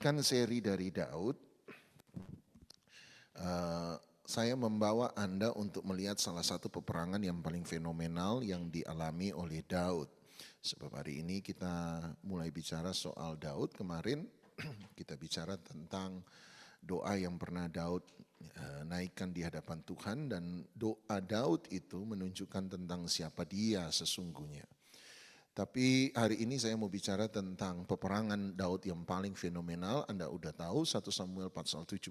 melanjutkan seri dari Daud, saya membawa Anda untuk melihat salah satu peperangan yang paling fenomenal yang dialami oleh Daud. Sebab hari ini kita mulai bicara soal Daud. Kemarin kita bicara tentang doa yang pernah Daud naikkan di hadapan Tuhan, dan doa Daud itu menunjukkan tentang siapa dia sesungguhnya. Tapi hari ini saya mau bicara tentang peperangan Daud yang paling fenomenal. Anda udah tahu 1 Samuel pasal 17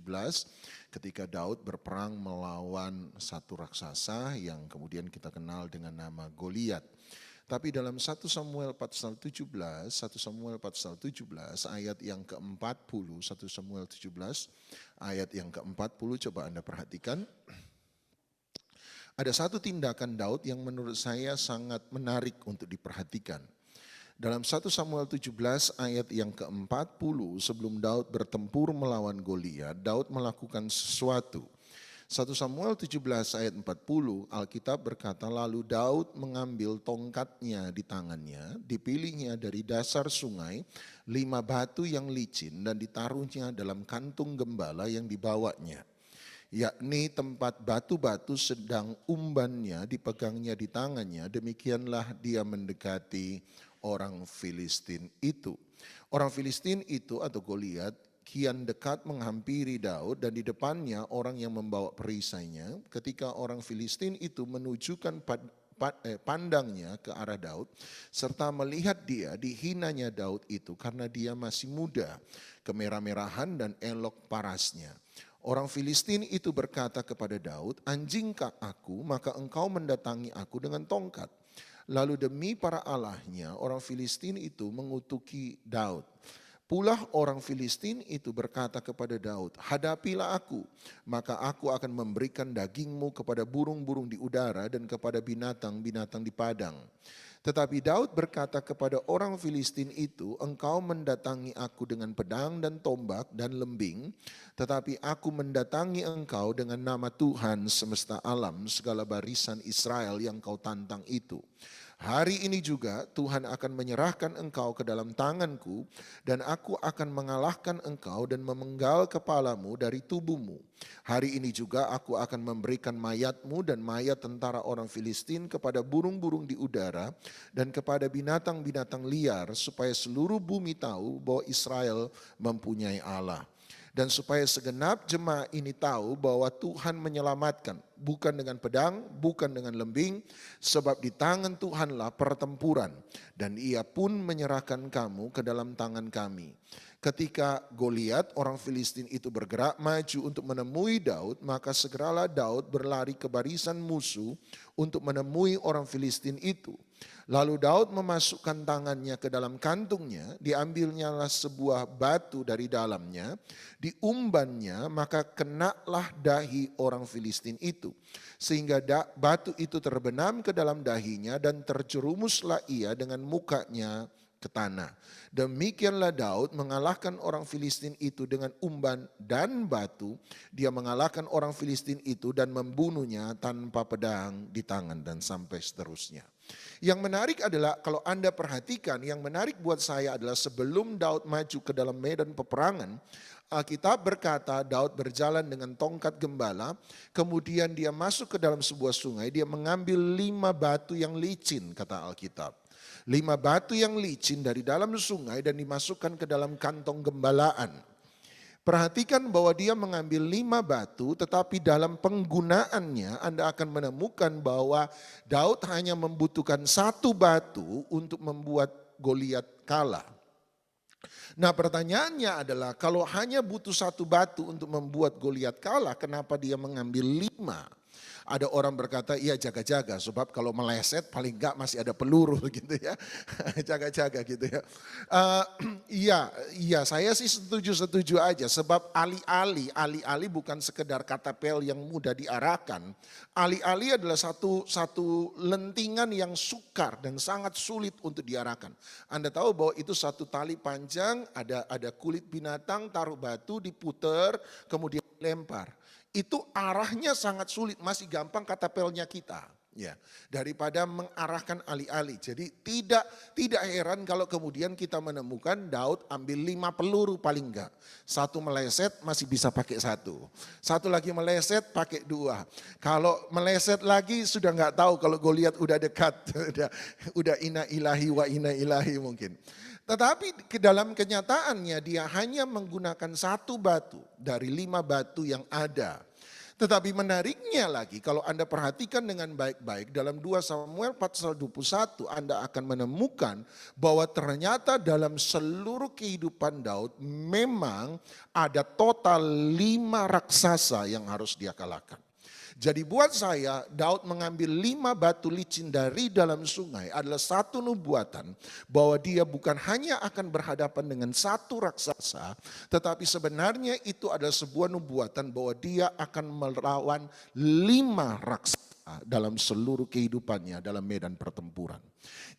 ketika Daud berperang melawan satu raksasa yang kemudian kita kenal dengan nama Goliat. Tapi dalam 1 Samuel pasal 17 ayat yang ke-40, 1 Samuel 17 ayat yang ke-40, coba Anda perhatikan. Ada satu tindakan Daud yang menurut saya sangat menarik untuk diperhatikan. Dalam 1 Samuel 17 ayat yang ke-40, sebelum Daud bertempur melawan Goliat, Daud melakukan sesuatu. 1 Samuel 17 ayat 40, Alkitab berkata, lalu Daud mengambil tongkatnya di tangannya, dipilihnya dari dasar sungai 5 batu yang licin dan ditaruhnya dalam kantung gembala yang dibawanya. Yakni tempat batu-batu sedang umbannya dipegangnya di tangannya, demikianlah dia mendekati orang Filistin itu. Orang Filistin itu atau Goliat kian dekat menghampiri Daud, dan di depannya orang yang membawa perisainya. Ketika orang Filistin itu menunjukkan pandangnya ke arah Daud serta melihat dia, dihinanya Daud itu karena dia masih muda, kemerah-merahan dan elok parasnya. Orang Filistin itu berkata kepada Daud, anjingkah aku, maka engkau mendatangi aku dengan tongkat. Lalu demi para allahnya, orang Filistin itu mengutuki Daud. Pulah orang Filistin itu berkata kepada Daud, hadapilah aku, maka aku akan memberikan dagingmu kepada burung-burung di udara dan kepada binatang-binatang di padang. Tetapi Daud berkata kepada orang Filistin itu, engkau mendatangi aku dengan pedang dan tombak dan lembing, tetapi aku mendatangi engkau dengan nama Tuhan semesta alam, segala barisan Israel yang kau tantang itu. Hari ini juga Tuhan akan menyerahkan engkau ke dalam tanganku, dan aku akan mengalahkan engkau dan memenggal kepalamu dari tubuhmu. Hari ini juga aku akan memberikan mayatmu dan mayat tentara orang Filistin kepada burung-burung di udara dan kepada binatang-binatang liar, supaya seluruh bumi tahu bahwa Israel mempunyai Allah. Dan supaya segenap jemaah ini tahu bahwa Tuhan menyelamatkan, bukan dengan pedang, bukan dengan lembing, sebab di tangan Tuhanlah pertempuran, dan ia pun menyerahkan kamu ke dalam tangan kami. Ketika Goliat orang Filistin itu bergerak maju untuk menemui Daud, maka segeralah Daud berlari ke barisan musuh untuk menemui orang Filistin itu. Lalu Daud memasukkan tangannya ke dalam kantungnya, diambilnyalah sebuah batu dari dalamnya, diumbannya, maka kenalah dahi orang Filistin itu. Sehingga batu itu terbenam ke dalam dahinya dan terjerumuslah ia dengan mukanya ke tanah. Demikianlah Daud mengalahkan orang Filistin itu dengan umban dan batu. Dia mengalahkan orang Filistin itu dan membunuhnya tanpa pedang di tangan, dan sampai seterusnya. Yang menarik adalah kalau Anda perhatikan, yang menarik buat saya adalah sebelum Daud maju ke dalam medan peperangan, Alkitab berkata Daud berjalan dengan tongkat gembala, kemudian dia masuk ke dalam sebuah sungai, dia mengambil 5 batu yang licin, kata Alkitab. 5 batu yang licin dari dalam sungai dan dimasukkan ke dalam kantong gembalaan. Perhatikan bahwa dia mengambil 5 batu, tetapi dalam penggunaannya Anda akan menemukan bahwa Daud hanya membutuhkan 1 batu untuk membuat Goliat kalah. Nah, pertanyaannya adalah kalau hanya butuh 1 batu untuk membuat Goliat kalah, kenapa dia mengambil 5? Ada orang berkata, iya jaga-jaga, sebab kalau meleset paling enggak masih ada peluru gitu ya. Jaga-jaga gitu ya. Iya saya sih setuju aja, sebab alih-alih bukan sekedar katapel yang mudah diarahkan. Alih-alih adalah satu lentingan yang sukar dan sangat sulit untuk diarahkan. Anda tahu bahwa itu satu tali panjang, ada kulit binatang, taruh batu, diputer, kemudian lempar. Itu arahnya sangat sulit, masih gampang katapelnya kita. Ya, daripada mengarahkan alih-alih. Jadi tidak heran kalau kemudian kita menemukan Daud ambil 5 peluru paling enggak. Satu meleset masih bisa pakai satu. Satu lagi meleset pakai 2. Kalau meleset lagi sudah enggak tahu kalau Goliat udah dekat. udah inna ilahi wa inna ilahi mungkin. Tetapi ke dalam kenyataannya dia hanya menggunakan 1 batu dari 5 batu yang ada. Tetapi menariknya lagi kalau Anda perhatikan dengan baik-baik dalam 2 Samuel pasal 21 Anda akan menemukan bahwa ternyata dalam seluruh kehidupan Daud memang ada total 5 raksasa yang harus dia kalahkan. Jadi buat saya Daud mengambil 5 batu licin dari dalam sungai adalah satu nubuatan bahwa dia bukan hanya akan berhadapan dengan 1 raksasa, tetapi sebenarnya itu adalah sebuah nubuatan bahwa dia akan melawan 5 raksasa dalam seluruh kehidupannya dalam medan pertempuran.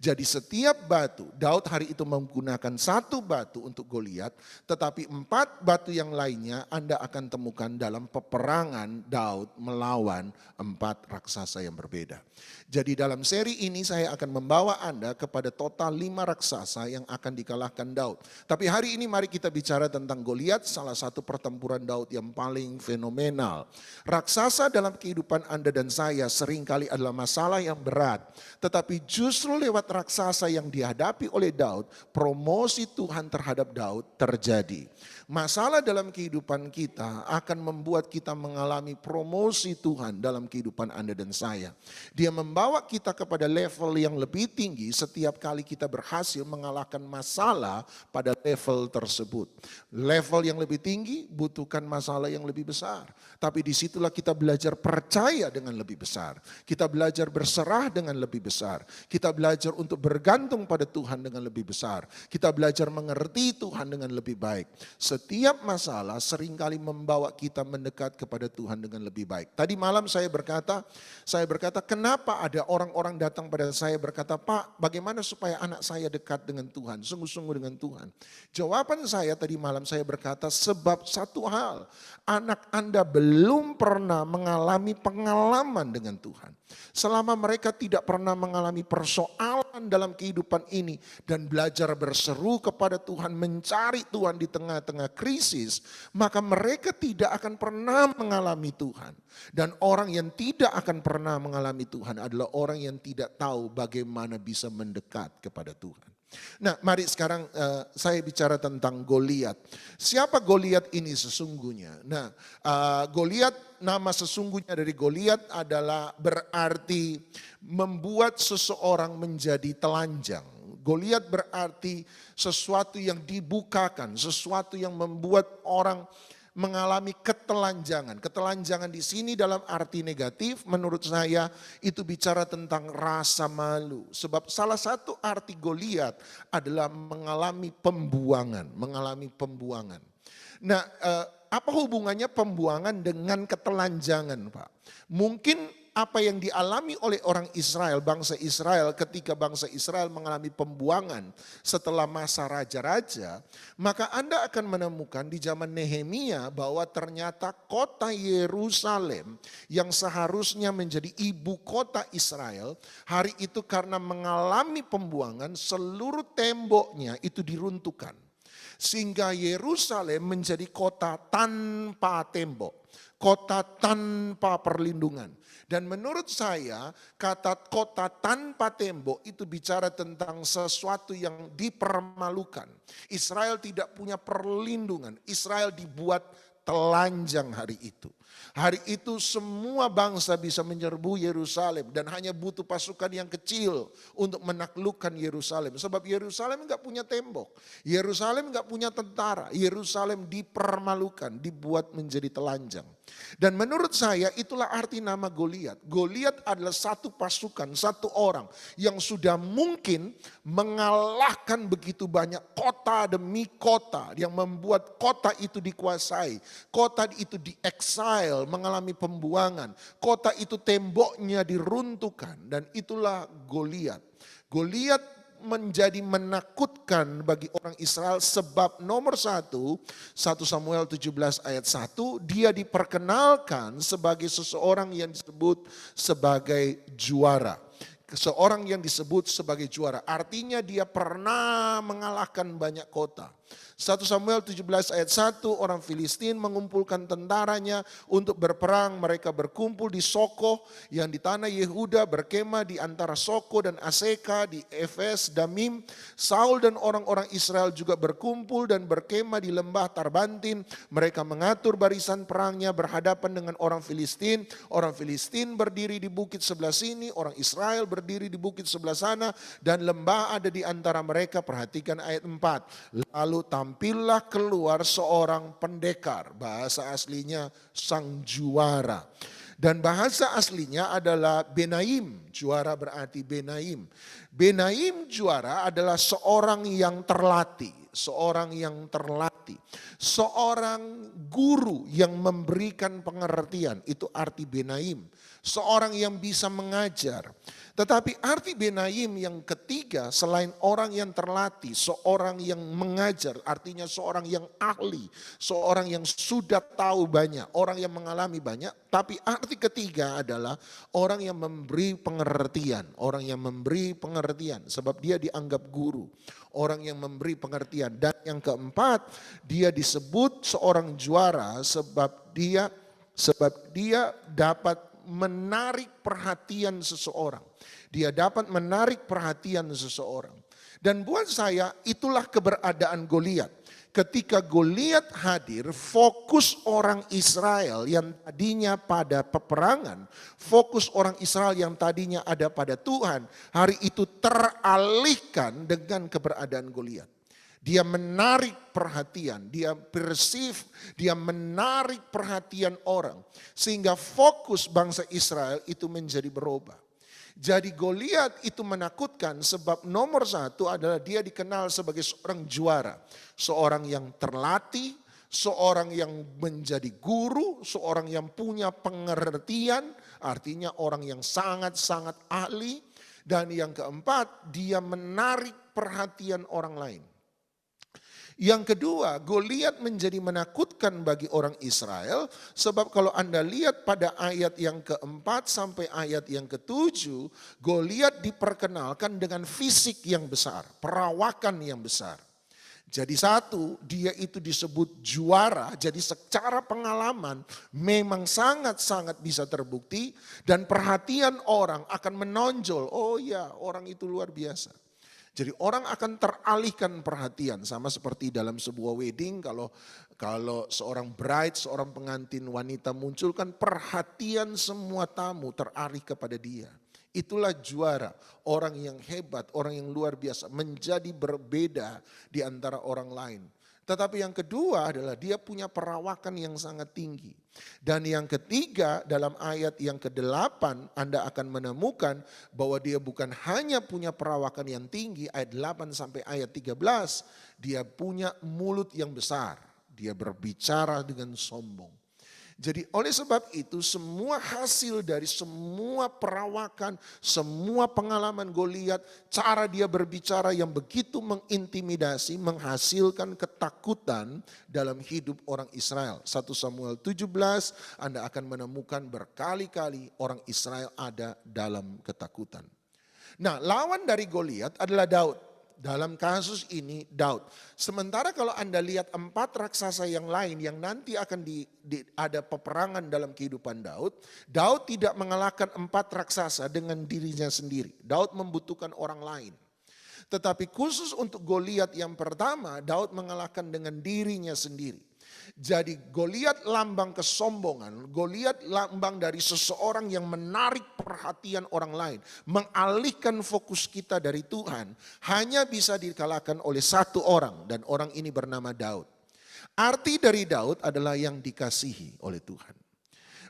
Jadi setiap batu, Daud hari itu menggunakan 1 batu untuk Goliat, tetapi 4 batu yang lainnya Anda akan temukan dalam peperangan Daud melawan 4 raksasa yang berbeda. Jadi dalam seri ini saya akan membawa Anda kepada total 5 raksasa yang akan dikalahkan Daud. Tapi hari ini mari kita bicara tentang Goliat, salah satu pertempuran Daud yang paling fenomenal. Raksasa dalam kehidupan Anda dan saya seringkali adalah masalah yang berat, tetapi justru lewat raksasa yang dihadapi oleh Daud, promosi Tuhan terhadap Daud terjadi. Masalah dalam kehidupan kita akan membuat kita mengalami promosi Tuhan dalam kehidupan Anda dan saya. Dia membawa kita kepada level yang lebih tinggi setiap kali kita berhasil mengalahkan masalah pada level tersebut. Level yang lebih tinggi butuhkan masalah yang lebih besar. Tapi disitulah kita belajar percaya dengan lebih besar. Kita belajar berserah dengan lebih besar. Kita belajar untuk bergantung pada Tuhan dengan lebih besar. Kita belajar mengerti Tuhan dengan lebih baik. Setiap masalah seringkali membawa kita mendekat kepada Tuhan dengan lebih baik. Tadi malam saya berkata, kenapa ada orang-orang datang pada saya berkata, Pak, bagaimana supaya anak saya dekat dengan Tuhan, sungguh-sungguh dengan Tuhan? Jawaban saya tadi malam saya berkata, sebab satu hal, anak Anda belum pernah mengalami pengalaman dengan Tuhan. Selama mereka tidak pernah mengalami persoalan dalam kehidupan ini dan belajar berseru kepada Tuhan, mencari Tuhan di tengah-tengah krisis, maka mereka tidak akan pernah mengalami Tuhan. Dan orang yang tidak akan pernah mengalami Tuhan adalah orang yang tidak tahu bagaimana bisa mendekat kepada Tuhan. Nah, mari sekarang saya bicara tentang Goliat. Siapa Goliat ini sesungguhnya? Nah, Goliat, nama sesungguhnya dari Goliat adalah berarti membuat seseorang menjadi telanjang. Goliat berarti sesuatu yang dibukakan, sesuatu yang membuat orang mengalami ketelanjangan. Ketelanjangan di sini dalam arti negatif menurut saya itu bicara tentang rasa malu. Sebab salah satu arti Goliat adalah mengalami pembuangan, Nah, apa hubungannya pembuangan dengan ketelanjangan, Pak? Mungkin apa yang dialami oleh orang Israel, bangsa Israel ketika bangsa Israel mengalami pembuangan setelah masa raja-raja, maka Anda akan menemukan di zaman Nehemia bahwa ternyata kota Yerusalem yang seharusnya menjadi ibu kota Israel, hari itu karena mengalami pembuangan seluruh temboknya itu diruntuhkan. Sehingga Yerusalem menjadi kota tanpa tembok, kota tanpa perlindungan. Dan menurut saya kata kota tanpa tembok itu bicara tentang sesuatu yang dipermalukan. Israel tidak punya perlindungan, Israel dibuat telanjang hari itu. Hari itu semua bangsa bisa menyerbu Yerusalem dan hanya butuh pasukan yang kecil untuk menaklukkan Yerusalem. Sebab Yerusalem enggak punya tembok, Yerusalem enggak punya tentara, Yerusalem dipermalukan, dibuat menjadi telanjang. Dan menurut saya itulah arti nama Goliat. Goliat adalah satu pasukan, satu orang yang sudah mungkin mengalahkan begitu banyak kota demi kota yang membuat kota itu dikuasai, kota itu di-exile, mengalami pembuangan, kota itu temboknya diruntuhkan, dan itulah Goliat. Goliat menjadi menakutkan bagi orang Israel sebab nomor satu, 1 Samuel 17 ayat 1, dia diperkenalkan sebagai seseorang yang disebut sebagai juara. Seorang yang disebut sebagai juara, artinya dia pernah mengalahkan banyak kota. 1 Samuel 17 ayat 1, orang Filistin mengumpulkan tentaranya untuk berperang. Mereka berkumpul di Soko yang di tanah Yehuda, berkemah di antara Soko dan Aseka di Efes Damim. Saul dan orang-orang Israel juga berkumpul dan berkemah di lembah Tarbantin. Mereka mengatur barisan perangnya berhadapan dengan orang Filistin. Orang Filistin berdiri di bukit sebelah sini, orang Israel berdiri di bukit sebelah sana, dan lembah ada di antara mereka. Perhatikan ayat 4. Lalu tampillah keluar seorang pendekar, bahasa aslinya sang juara. Dan bahasa aslinya adalah Benaim, juara berarti Benaim. Benaim juara adalah seorang yang terlatih, seorang yang terlatih. Seorang guru yang memberikan pengertian, itu arti Benaim. Seorang yang bisa mengajar. Tetapi arti Benaim yang ketiga selain orang yang terlatih, seorang yang mengajar, artinya seorang yang ahli, seorang yang sudah tahu banyak, orang yang mengalami banyak. Tapi arti ketiga adalah orang yang memberi pengertian, orang yang memberi pengertian sebab dia dianggap guru, orang yang memberi pengertian. Dan yang keempat, dia disebut seorang juara sebab dia dapat menarik perhatian seseorang. Dia dapat menarik perhatian seseorang. Dan buat saya itulah keberadaan Goliat. Ketika Goliat hadir, fokus orang Israel yang tadinya pada peperangan, fokus orang Israel yang tadinya ada pada Tuhan, hari itu teralihkan dengan keberadaan Goliat. Dia menarik perhatian, dia perceive, dia menarik perhatian orang. Sehingga fokus bangsa Israel itu menjadi berubah. Jadi Goliat itu menakutkan sebab nomor satu adalah dia dikenal sebagai seorang juara. Seorang yang terlatih, seorang yang menjadi guru, seorang yang punya pengertian, artinya orang yang sangat-sangat ahli. Dan yang keempat, dia menarik perhatian orang lain. Yang kedua, Goliat menjadi menakutkan bagi orang Israel sebab kalau Anda lihat pada ayat yang keempat sampai ayat yang ketujuh, Goliat diperkenalkan dengan fisik yang besar, perawakan yang besar. Jadi satu, dia itu disebut juara, jadi secara pengalaman memang sangat-sangat bisa terbukti dan perhatian orang akan menonjol, oh ya orang itu luar biasa. Jadi orang akan teralihkan perhatian, sama seperti dalam sebuah wedding kalau seorang bride, seorang pengantin wanita muncul kan perhatian semua tamu teralih kepada dia. Itulah juara, orang yang hebat, orang yang luar biasa, menjadi berbeda di antara orang lain. Tetapi yang kedua adalah dia punya perawakan yang sangat tinggi. Dan yang ketiga dalam ayat yang ke-8 Anda akan menemukan bahwa dia bukan hanya punya perawakan yang tinggi, ayat 8 sampai ayat 13, dia punya mulut yang besar. Dia berbicara dengan sombong. Jadi oleh sebab itu semua hasil dari semua perawakan, semua pengalaman Goliat, cara dia berbicara yang begitu mengintimidasi, menghasilkan ketakutan dalam hidup orang Israel. 1 Samuel 17 Anda akan menemukan berkali-kali orang Israel ada dalam ketakutan. Nah, lawan dari Goliat adalah Daud. Dalam kasus ini Daud. Sementara kalau Anda lihat 4 raksasa yang lain yang nanti akan ada peperangan dalam kehidupan Daud. Daud tidak mengalahkan 4 raksasa dengan dirinya sendiri. Daud membutuhkan orang lain. Tetapi khusus untuk Goliat yang pertama, Daud mengalahkan dengan dirinya sendiri. Jadi Goliat lambang kesombongan, Goliat lambang dari seseorang yang menarik perhatian orang lain, mengalihkan fokus kita dari Tuhan, hanya bisa dikalahkan oleh satu orang dan orang ini bernama Daud. Arti dari Daud adalah yang dikasihi oleh Tuhan.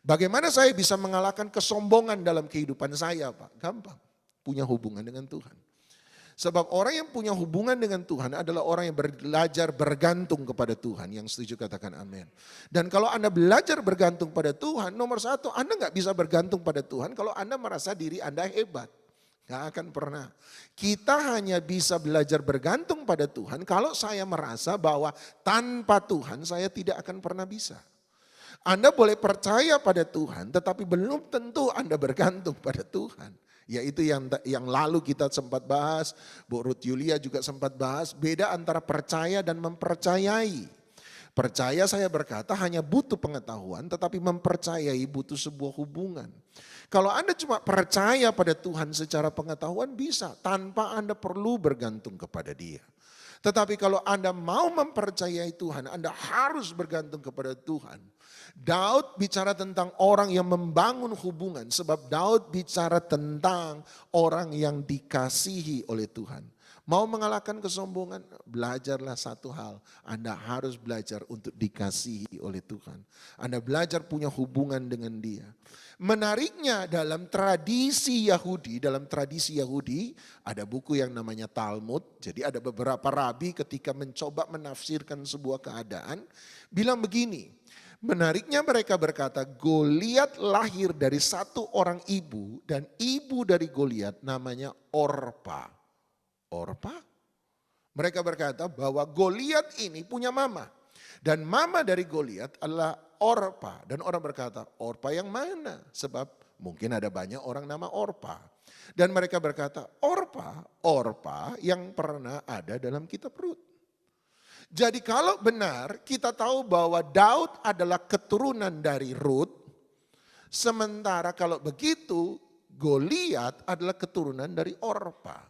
Bagaimana saya bisa mengalahkan kesombongan dalam kehidupan saya, Pak? Gampang, punya hubungan dengan Tuhan. Sebab orang yang punya hubungan dengan Tuhan adalah orang yang belajar bergantung kepada Tuhan. Yang setuju katakan amin. Dan kalau Anda belajar bergantung pada Tuhan, nomor satu Anda nggak bisa bergantung pada Tuhan kalau Anda merasa diri Anda hebat. Gak akan pernah. Kita hanya bisa belajar bergantung pada Tuhan kalau saya merasa bahwa tanpa Tuhan saya tidak akan pernah bisa. Anda boleh percaya pada Tuhan, tetapi belum tentu Anda bergantung pada Tuhan. Yaitu yang lalu kita sempat bahas, Bu Ruth Yulia juga sempat bahas, beda antara percaya dan mempercayai. Percaya saya berkata hanya butuh pengetahuan, tetapi mempercayai butuh sebuah hubungan. Kalau Anda cuma percaya pada Tuhan secara pengetahuan bisa, tanpa Anda perlu bergantung kepada Dia. Tetapi kalau Anda mau mempercayai Tuhan, Anda harus bergantung kepada Tuhan. Daud bicara tentang orang yang membangun hubungan, sebab Daud bicara tentang orang yang dikasihi oleh Tuhan. Mau mengalahkan kesombongan, belajarlah satu hal. Anda harus belajar untuk dikasihi oleh Tuhan. Anda belajar punya hubungan dengan Dia. Menariknya dalam tradisi Yahudi, ada buku yang namanya Talmud. Jadi ada beberapa rabi ketika mencoba menafsirkan sebuah keadaan, bilang begini. Menariknya mereka berkata, Goliat lahir dari satu orang ibu dan ibu dari Goliat namanya Orpa. Orpa? Mereka berkata bahwa Goliat ini punya mama. Dan mama dari Goliat adalah Orpa. Dan orang berkata, Orpa yang mana? Sebab mungkin ada banyak orang nama Orpa. Dan mereka berkata, Orpa yang pernah ada dalam kitab Rut. Jadi kalau benar kita tahu bahwa Daud adalah keturunan dari Rut. Sementara kalau begitu Goliat adalah keturunan dari Orpa.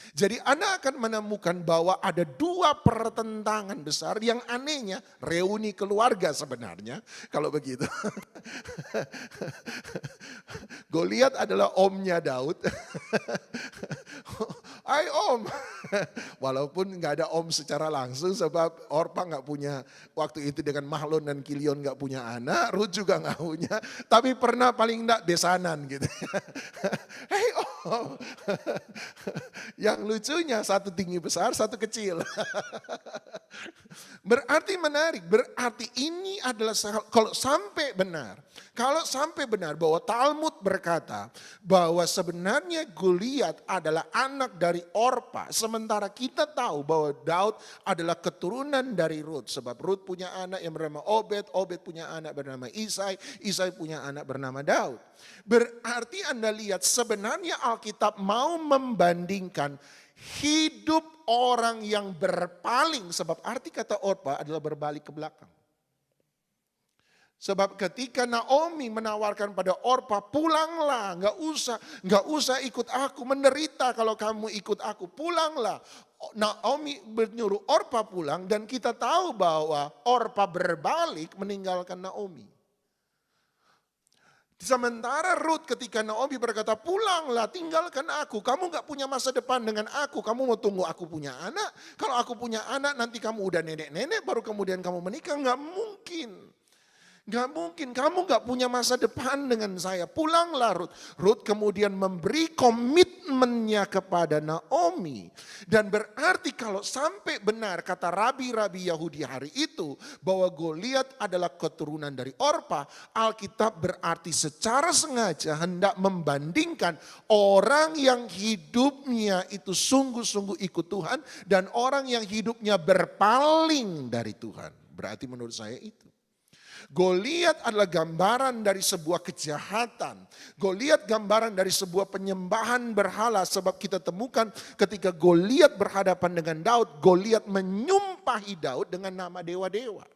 Jadi Anda akan menemukan bahwa ada dua pertentangan besar yang anehnya reuni keluarga sebenarnya kalau begitu. Goliat adalah omnya Daud. Hai om. Walaupun gak ada om secara langsung sebab Orpa gak punya waktu itu dengan Mahlon dan Kilion gak punya anak. Ruth juga gak punya. Tapi pernah paling enggak besanan gitu. Hei om. Yang lucunya satu tinggi besar, satu kecil. Berarti menarik, berarti ini adalah kalau sampai benar bahwa Talmud berkata bahwa sebenarnya Goliat adalah anak dari Orpa, sementara kita tahu bahwa Daud adalah keturunan dari Rut, sebab Rut punya anak yang bernama Obed, Obed punya anak bernama Isai, Isai punya anak bernama Daud. Berarti Anda lihat sebenarnya Alkitab mau membandingkan hidup orang yang berpaling, sebab arti kata Orpa adalah berbalik ke belakang. Sebab ketika Naomi menawarkan pada Orpa, pulanglah, nggak usah ikut aku, menderita kalau kamu ikut aku, pulanglah. Naomi menyuruh Orpa pulang dan kita tahu bahwa Orpa berbalik meninggalkan Naomi. Sementara Ruth ketika Naomi berkata, pulanglah, tinggalkan aku. Kamu gak punya masa depan dengan aku. Kamu mau tunggu aku punya anak. Kalau aku punya anak nanti kamu udah nenek-nenek baru kemudian kamu menikah. Gak mungkin. Gak mungkin, kamu gak punya masa depan dengan saya. Pulanglah Ruth. Ruth kemudian memberi komitmennya kepada Naomi. Dan berarti kalau sampai benar kata rabi-rabi Yahudi hari itu, bahwa Goliat adalah keturunan dari Orpa, Alkitab berarti secara sengaja hendak membandingkan orang yang hidupnya itu sungguh-sungguh ikut Tuhan, dan orang yang hidupnya berpaling dari Tuhan. Berarti menurut saya itu. Goliat adalah gambaran dari sebuah kejahatan. Goliat gambaran dari sebuah penyembahan berhala. Sebab kita temukan ketika Goliat berhadapan dengan Daud, Goliat menyumpahi Daud dengan nama dewa-dewa.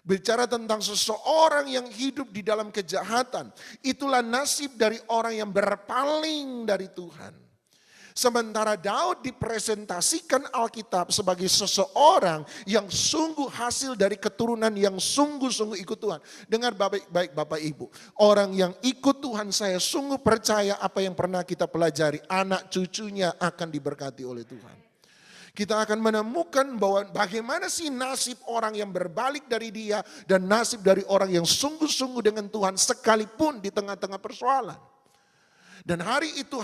Bicara tentang seseorang yang hidup di dalam kejahatan. Itulah nasib dari orang yang berpaling dari Tuhan. Sementara Daud dipresentasikan Alkitab sebagai seseorang yang sungguh hasil dari keturunan yang sungguh-sungguh ikut Tuhan. Dengar baik Bapak Ibu, orang yang ikut Tuhan saya sungguh percaya apa yang pernah kita pelajari, anak cucunya akan diberkati oleh Tuhan. Kita akan menemukan bahwa bagaimana sih nasib orang yang berbalik dari dia dan nasib dari orang yang sungguh-sungguh dengan Tuhan sekalipun di tengah-tengah persoalan. Dan hari itu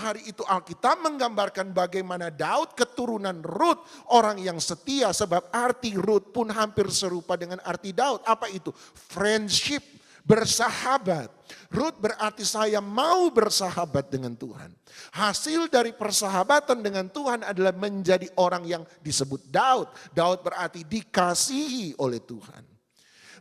Alkitab menggambarkan bagaimana Daud keturunan Rut, orang yang setia, sebab arti Rut pun hampir serupa dengan arti Daud. Apa itu? Friendship. bersahabat. Rut berarti saya mau bersahabat dengan Tuhan. Hasil dari persahabatan dengan Tuhan adalah menjadi orang yang disebut Daud. Daud berarti dikasihi oleh Tuhan.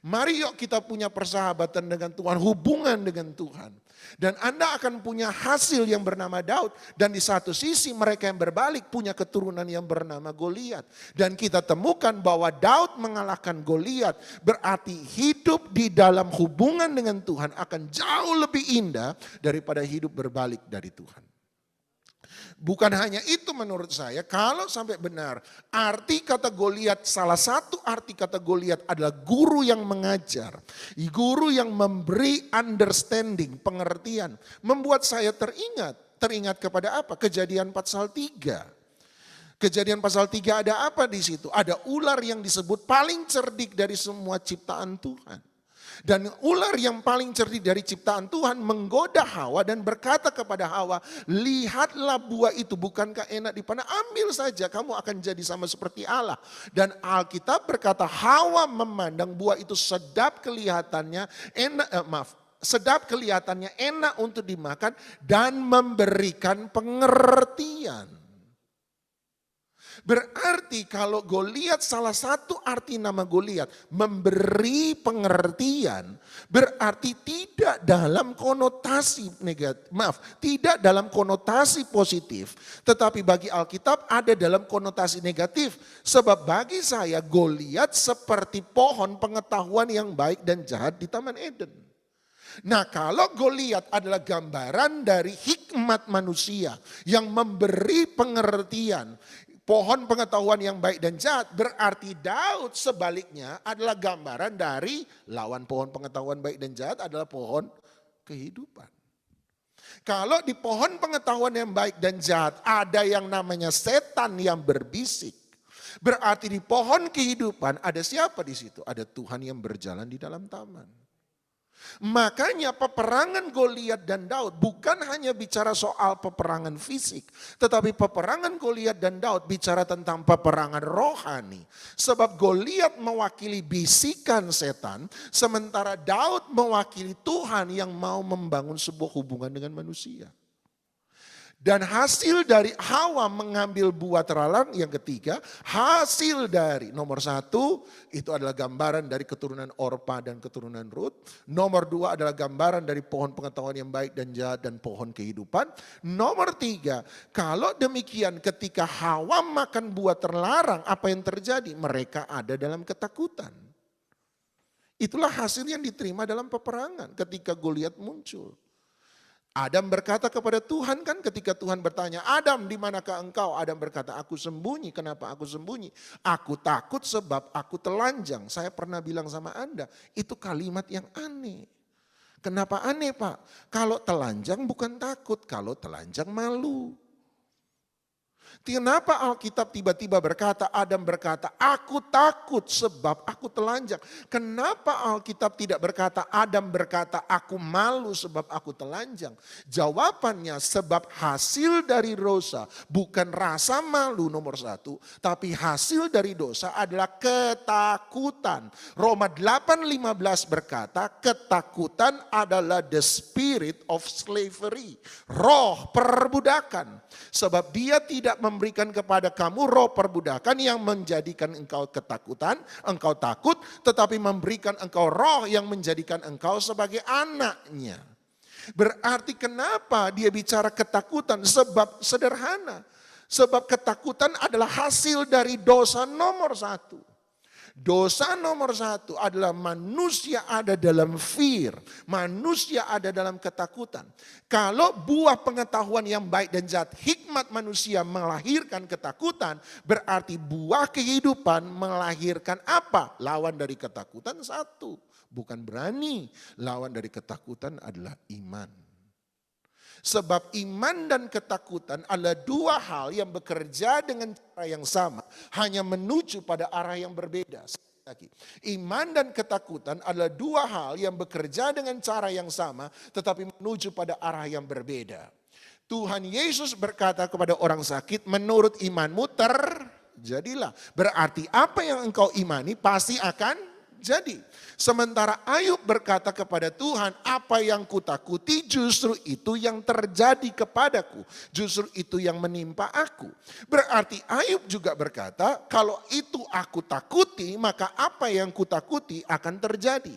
Mari yuk kita punya persahabatan dengan Tuhan, hubungan dengan Tuhan. Dan Anda akan punya hasil yang bernama Daud. Dan di satu sisi mereka yang berbalik punya keturunan yang bernama Goliat. Dan kita temukan bahwa Daud mengalahkan Goliat. Berarti hidup di dalam hubungan dengan Tuhan akan jauh lebih indah daripada hidup berbalik dari Tuhan. Bukan hanya itu menurut saya, kalau sampai benar arti kata Goliat, salah satu arti kata Goliat adalah guru yang mengajar. Guru yang memberi understanding, pengertian. Membuat saya teringat kepada apa? Kejadian pasal 3. Kejadian pasal 3 ada apa di situ? Ada ular yang disebut paling cerdik dari semua ciptaan Tuhan. Dan ular yang paling cerdik dari ciptaan Tuhan menggoda Hawa dan berkata kepada Hawa, lihatlah buah itu, bukankah enak dipandang? Ambil saja, kamu akan jadi sama seperti Allah. Dan Alkitab berkata Hawa memandang buah itu sedap kelihatannya, sedap kelihatannya, enak untuk dimakan dan memberikan pengertian. Berarti kalau Goliat, salah satu arti nama Goliat memberi pengertian, berarti tidak dalam konotasi negatif, tidak dalam konotasi positif, tetapi bagi Alkitab ada dalam konotasi negatif. Sebab bagi saya Goliat seperti pohon pengetahuan yang baik dan jahat di Taman Eden. Nah, kalau Goliat adalah gambaran dari hikmat manusia yang memberi pengertian, pohon pengetahuan yang baik dan jahat, berarti Daud sebaliknya adalah gambaran dari lawan pohon pengetahuan baik dan jahat adalah pohon kehidupan. Kalau di pohon pengetahuan yang baik dan jahat ada yang namanya setan yang berbisik, berarti di pohon kehidupan ada siapa di situ? Ada Tuhan yang berjalan di dalam taman. Makanya peperangan Goliat dan Daud bukan hanya bicara soal peperangan fisik, tetapi peperangan Goliat dan Daud bicara tentang peperangan rohani. Sebab Goliat mewakili bisikan setan, sementara Daud mewakili Tuhan yang mau membangun sebuah hubungan dengan manusia. Dan hasil dari Hawa mengambil buah terlarang, yang ketiga, hasil dari nomor 1 itu adalah gambaran dari keturunan Orpa dan keturunan Rut. Nomor 2 adalah gambaran dari pohon pengetahuan yang baik dan jahat dan pohon kehidupan. Nomor 3, kalau demikian ketika Hawa makan buah terlarang, apa yang terjadi? Mereka ada dalam ketakutan. Itulah hasil yang diterima dalam peperangan ketika Goliat muncul. Adam berkata kepada Tuhan, kan ketika Tuhan bertanya, Adam di manakah engkau? Adam berkata, aku sembunyi. Kenapa aku sembunyi? Aku takut sebab aku telanjang. Saya pernah bilang sama Anda, itu kalimat yang aneh. Kenapa aneh Pak? Kalau telanjang bukan takut, kalau telanjang malu. Kenapa Alkitab tiba-tiba berkata, Adam berkata, aku takut sebab aku telanjang. Kenapa Alkitab tidak berkata, Adam berkata, aku malu sebab aku telanjang. Jawabannya sebab hasil dari dosa bukan rasa malu nomor 1, tapi hasil dari dosa adalah ketakutan. Roma 8:15 berkata, ketakutan adalah the spirit of slavery. Roh perbudakan. Sebab dia tidak memberikan kepada kamu roh perbudakan yang menjadikan engkau ketakutan, engkau takut, tetapi memberikan engkau roh yang menjadikan engkau sebagai anaknya. Berarti kenapa dia bicara ketakutan? Sebab sederhana. Sebab ketakutan adalah hasil dari dosa nomor 1. Dosa nomor 1 adalah manusia ada dalam fear. Manusia ada dalam ketakutan. Kalau buah pengetahuan yang baik dan jahat, hikmat manusia melahirkan ketakutan, berarti buah kehidupan melahirkan apa? Lawan dari ketakutan 1. Bukan berani. Lawan dari ketakutan adalah iman. Sebab iman dan ketakutan adalah 2 hal yang bekerja dengan cara yang sama, hanya menuju pada arah yang berbeda. Iman dan ketakutan adalah 2 hal yang bekerja dengan cara yang sama, tetapi menuju pada arah yang berbeda. Tuhan Yesus berkata kepada orang sakit, menurut imanmu terjadilah. Berarti apa yang engkau imani pasti akan Jadi sementara Ayub berkata kepada Tuhan, apa yang kutakuti justru itu yang terjadi kepadaku. Justru itu yang menimpa aku. Berarti Ayub juga berkata, kalau itu aku takuti maka apa yang kutakuti akan terjadi.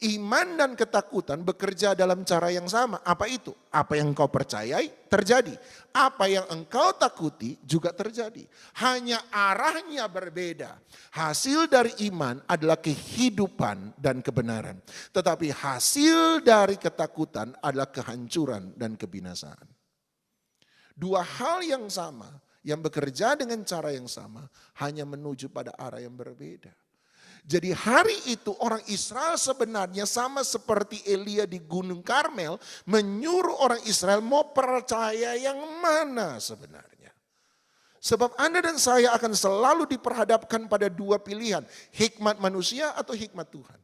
Iman dan ketakutan bekerja dalam cara yang sama. Apa itu? Apa yang kau percayai terjadi. Apa yang engkau takuti juga terjadi. Hanya arahnya berbeda. Hasil dari iman adalah kehidupan dan kebenaran. Tetapi hasil dari ketakutan adalah kehancuran dan kebinasaan. Dua hal yang sama, yang bekerja dengan cara yang sama, hanya menuju pada arah yang berbeda. Jadi hari itu orang Israel sebenarnya sama seperti Elia di Gunung Karmel, menyuruh orang Israel mau percaya yang mana sebenarnya. Sebab Anda dan saya akan selalu diperhadapkan pada dua pilihan, hikmat manusia atau hikmat Tuhan.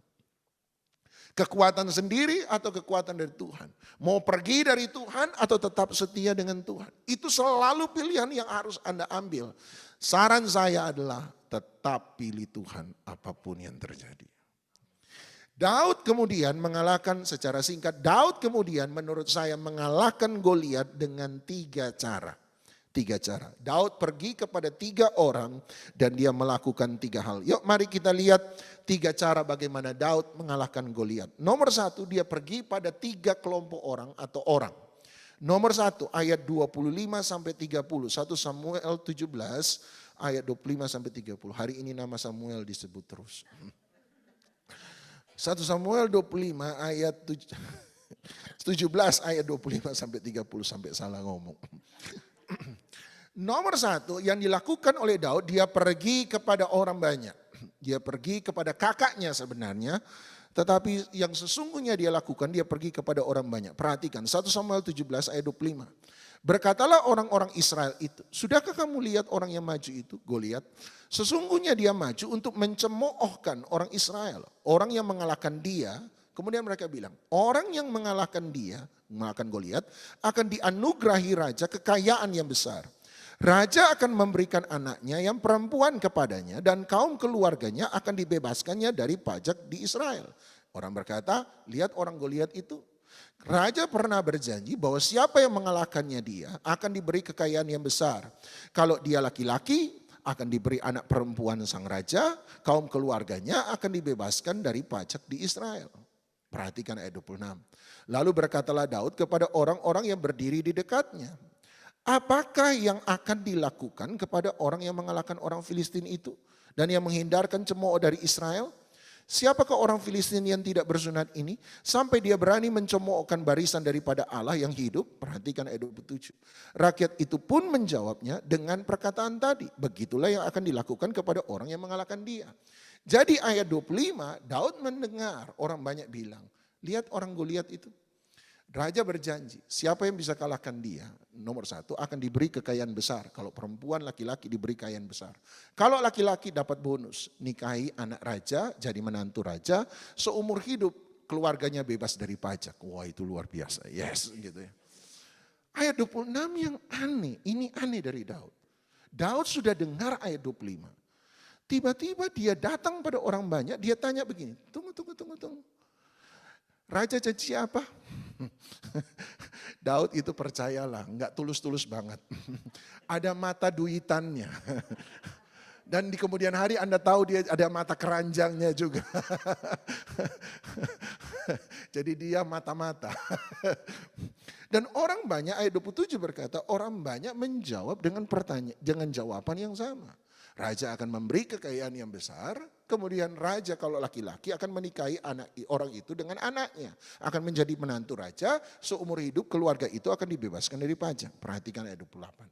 Kekuatan sendiri atau kekuatan dari Tuhan. Mau pergi dari Tuhan atau tetap setia dengan Tuhan. Itu selalu pilihan yang harus Anda ambil. Saran saya adalah tetap pilih Tuhan apapun yang terjadi. Daud kemudian mengalahkan secara singkat, Daud kemudian menurut saya mengalahkan Goliat dengan tiga cara. Daud pergi kepada 3 orang dan dia melakukan 3 hal. Yuk mari kita lihat 3 cara bagaimana Daud mengalahkan Goliat. Nomor 1, dia pergi pada 3 kelompok orang atau orang. Nomor 1 ayat 25 sampai 30. 1 Samuel 17 ayat 25 sampai 30. Hari ini nama Samuel disebut terus. 1 Samuel 25 ayat 17 ayat 25 sampai 30 sampai salah ngomong. Nomor 1 yang dilakukan oleh Daud, dia pergi kepada orang banyak. Dia pergi kepada kakaknya sebenarnya. Tetapi yang sesungguhnya dia lakukan, dia pergi kepada orang banyak. Perhatikan 1 Samuel 17 ayat 25. Berkatalah orang-orang Israel itu, sudahkah kamu lihat orang yang maju itu, Goliat? Sesungguhnya dia maju untuk mencemoohkan orang Israel. Orang yang mengalahkan dia, kemudian mereka bilang, orang yang mengalahkan dia, mengalahkan Goliat, akan dianugerahi raja kekayaan yang besar. Raja akan memberikan anaknya yang perempuan kepadanya dan kaum keluarganya akan dibebaskannya dari pajak di Israel. Orang berkata, lihat orang Goliat itu. Raja pernah berjanji bahwa siapa yang mengalahkannya dia akan diberi kekayaan yang besar. Kalau dia laki-laki akan diberi anak perempuan sang raja, kaum keluarganya akan dibebaskan dari pajak di Israel. Perhatikan ayat 26. Lalu berkatalah Daud kepada orang-orang yang berdiri di dekatnya. Apakah yang akan dilakukan kepada orang yang mengalahkan orang Filistin itu dan yang menghindarkan cemooh dari Israel? Siapakah orang Filistin yang tidak bersunat ini sampai dia berani mencemoohkan barisan daripada Allah yang hidup? Perhatikan ayat 27. Rakyat itu pun menjawabnya dengan perkataan tadi. Begitulah yang akan dilakukan kepada orang yang mengalahkan dia. Jadi ayat 25 Daud mendengar orang banyak bilang, lihat orang Goliat itu. Raja berjanji, siapa yang bisa kalahkan dia? Nomor 1 akan diberi kekayaan besar. Kalau perempuan, laki-laki diberi kekayaan besar. Kalau laki-laki dapat bonus, nikahi anak raja, jadi menantu raja, seumur hidup keluarganya bebas dari pajak. Wah itu luar biasa, yes gitu ya. Ayat 26 yang aneh, ini aneh dari Daud. Daud sudah dengar ayat 25. Tiba-tiba dia datang pada orang banyak, dia tanya begini, tunggu. Raja janji apa? Daud itu percayalah, enggak tulus-tulus banget. Ada mata duitannya. Dan di kemudian hari Anda tahu dia ada mata keranjangnya juga. Jadi dia mata-mata. Dan orang banyak, ayat 27 berkata, orang banyak menjawab dengan pertanyaan, dengan jawaban yang sama. Raja akan memberi kekayaan yang besar, kemudian raja kalau laki-laki akan menikahi anak orang itu dengan anaknya. Akan menjadi menantu raja, seumur hidup keluarga itu akan dibebaskan dari pajak. Perhatikan ayat 28.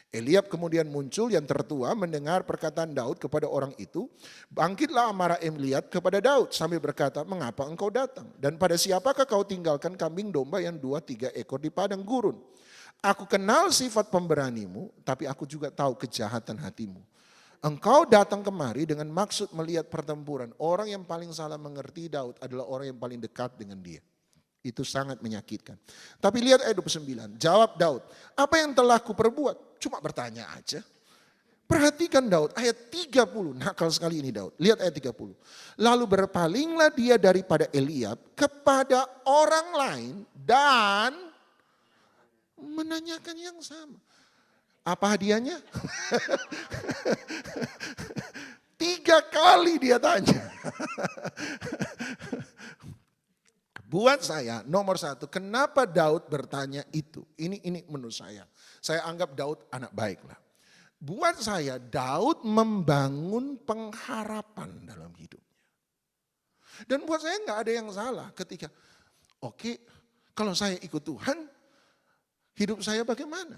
Eliab kemudian muncul yang tertua mendengar perkataan Daud kepada orang itu. Bangkitlah amarah Eliab kepada Daud sambil berkata, mengapa engkau datang? Dan pada siapakah kau tinggalkan kambing domba yang 2-3 ekor di padang gurun? Aku kenal sifat pemberanimu, tapi aku juga tahu kejahatan hatimu. Engkau datang kemari dengan maksud melihat pertempuran. Orang yang paling salah mengerti Daud adalah orang yang paling dekat dengan dia. Itu sangat menyakitkan. Tapi lihat ayat 29. Jawab Daud, apa yang telah kuperbuat? Cuma bertanya aja. Perhatikan Daud, ayat 30, nakal sekali ini Daud. Lihat ayat 30. Lalu berpalinglah dia daripada Eliab kepada orang lain dan menanyakan yang sama. Apa hadiahnya? 3 kali dia tanya. Buat saya nomor 1, kenapa Daud bertanya itu? Ini menurut saya anggap Daud anak baik lah. Buat saya Daud membangun pengharapan dalam hidupnya. Dan buat saya nggak ada yang salah ketika, oke, kalau saya ikut Tuhan, hidup saya bagaimana?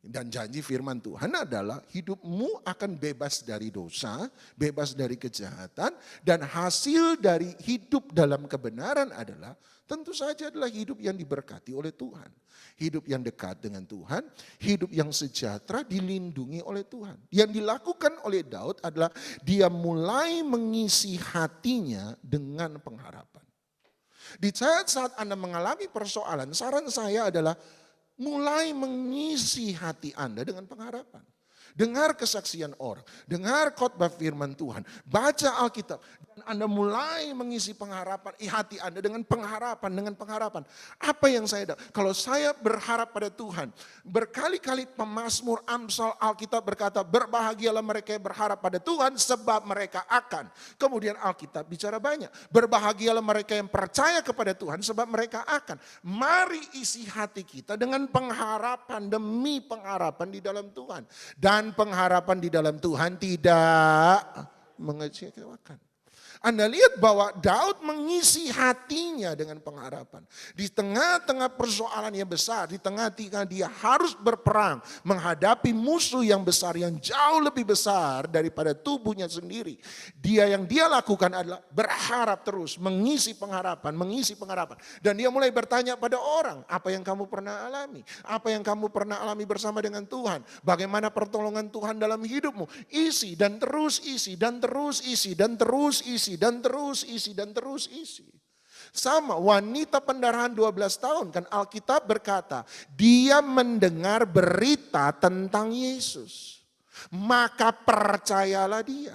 Dan janji firman Tuhan adalah hidupmu akan bebas dari dosa, bebas dari kejahatan, dan hasil dari hidup dalam kebenaran adalah tentu saja adalah hidup yang diberkati oleh Tuhan. Hidup yang dekat dengan Tuhan, hidup yang sejahtera dilindungi oleh Tuhan. Yang dilakukan oleh Daud adalah dia mulai mengisi hatinya dengan pengharapan. Di saat Anda mengalami persoalan, saran saya adalah mulai mengisi hati Anda dengan pengharapan. Dengar kesaksian orang, dengar khotbah firman Tuhan, baca Alkitab, dan Anda mulai mengisi pengharapan hati Anda dengan pengharapan. Apa yang saya kalau saya berharap pada Tuhan, berkali-kali pemazmur Amsal Alkitab berkata, berbahagialah mereka yang berharap pada Tuhan sebab mereka akan. Kemudian Alkitab bicara banyak, berbahagialah mereka yang percaya kepada Tuhan sebab mereka akan. Mari isi hati kita dengan pengharapan demi pengharapan di dalam Tuhan. Dan pengharapan di dalam Tuhan tidak mengecewakan. Anda lihat bahwa Daud mengisi hatinya dengan pengharapan. Di tengah-tengah persoalan yang besar, di tengah-tengah dia harus berperang menghadapi musuh yang besar, yang jauh lebih besar daripada tubuhnya sendiri. Yang dia lakukan adalah berharap terus, mengisi pengharapan. Dan dia mulai bertanya pada orang, apa yang kamu pernah alami? Apa yang kamu pernah alami bersama dengan Tuhan? Bagaimana pertolongan Tuhan dalam hidupmu? Isi dan terus isi, dan terus isi, dan terus isi. Dan terus isi. Sama wanita pendarahan 12 tahun kan Alkitab berkata, dia mendengar berita tentang Yesus. Maka percayalah dia.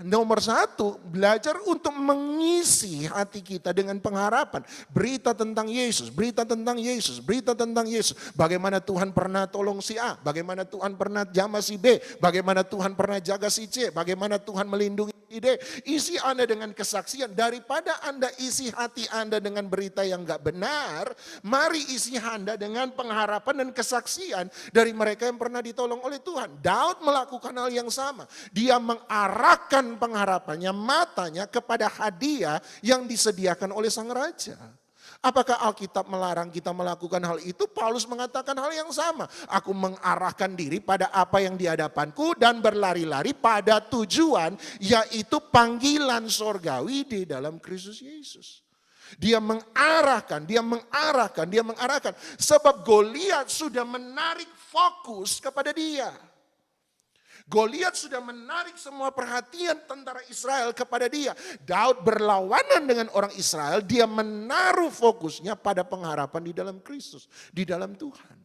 Nomor 1, belajar untuk mengisi hati kita dengan pengharapan. Berita tentang Yesus. Bagaimana Tuhan pernah tolong si A, bagaimana Tuhan pernah jamah si B, bagaimana Tuhan pernah jaga si C, bagaimana Tuhan melindungi si D. Isi Anda dengan kesaksian. Daripada Anda isi hati Anda dengan berita yang gak benar, mari isi Anda dengan pengharapan dan kesaksian dari mereka yang pernah ditolong oleh Tuhan. Daud melakukan hal yang sama. Dia mengarahkan pengharapannya, matanya kepada hadiah yang disediakan oleh sang raja. Apakah Alkitab melarang kita melakukan hal itu? Paulus mengatakan hal yang sama. Aku mengarahkan diri pada apa yang di hadapanku dan berlari-lari pada tujuan, yaitu panggilan sorgawi di dalam Kristus Yesus. Dia mengarahkan. Sebab Goliat sudah menarik fokus kepada dia. Goliat sudah menarik semua perhatian tentara Israel kepada dia. Daud berlawanan dengan orang Israel, dia menaruh fokusnya pada pengharapan di dalam Kristus, di dalam Tuhan.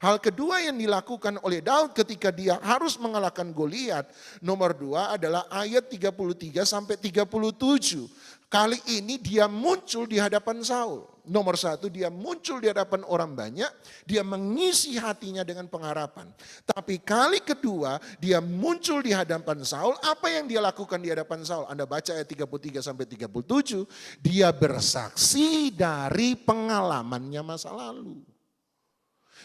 Hal kedua yang dilakukan oleh Daud ketika dia harus mengalahkan Goliat, nomor 2 adalah ayat 33 sampai 37. Kali ini dia muncul di hadapan Saul. Nomor 1, dia muncul di hadapan orang banyak, dia mengisi hatinya dengan pengharapan. Tapi kali kedua dia muncul di hadapan Saul, apa yang dia lakukan di hadapan Saul? Anda baca ayat 33 sampai 37, dia bersaksi dari pengalamannya masa lalu.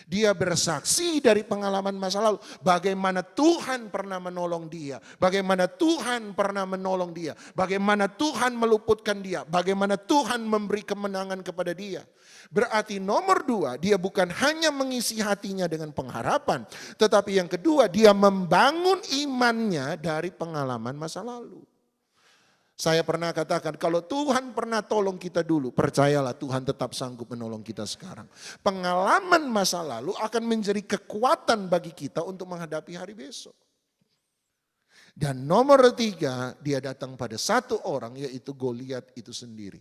Dia bersaksi dari pengalaman masa lalu. Bagaimana Tuhan pernah menolong dia. Bagaimana Tuhan pernah menolong dia. Bagaimana Tuhan meluputkan dia. Bagaimana Tuhan memberi kemenangan kepada dia. Berarti nomor 2, dia bukan hanya mengisi hatinya dengan pengharapan. Tetapi yang kedua, dia membangun imannya dari pengalaman masa lalu. Saya pernah katakan, kalau Tuhan pernah tolong kita dulu, percayalah Tuhan tetap sanggup menolong kita sekarang. Pengalaman masa lalu akan menjadi kekuatan bagi kita untuk menghadapi hari besok. Dan nomor 3, dia datang pada satu orang, yaitu Goliat itu sendiri.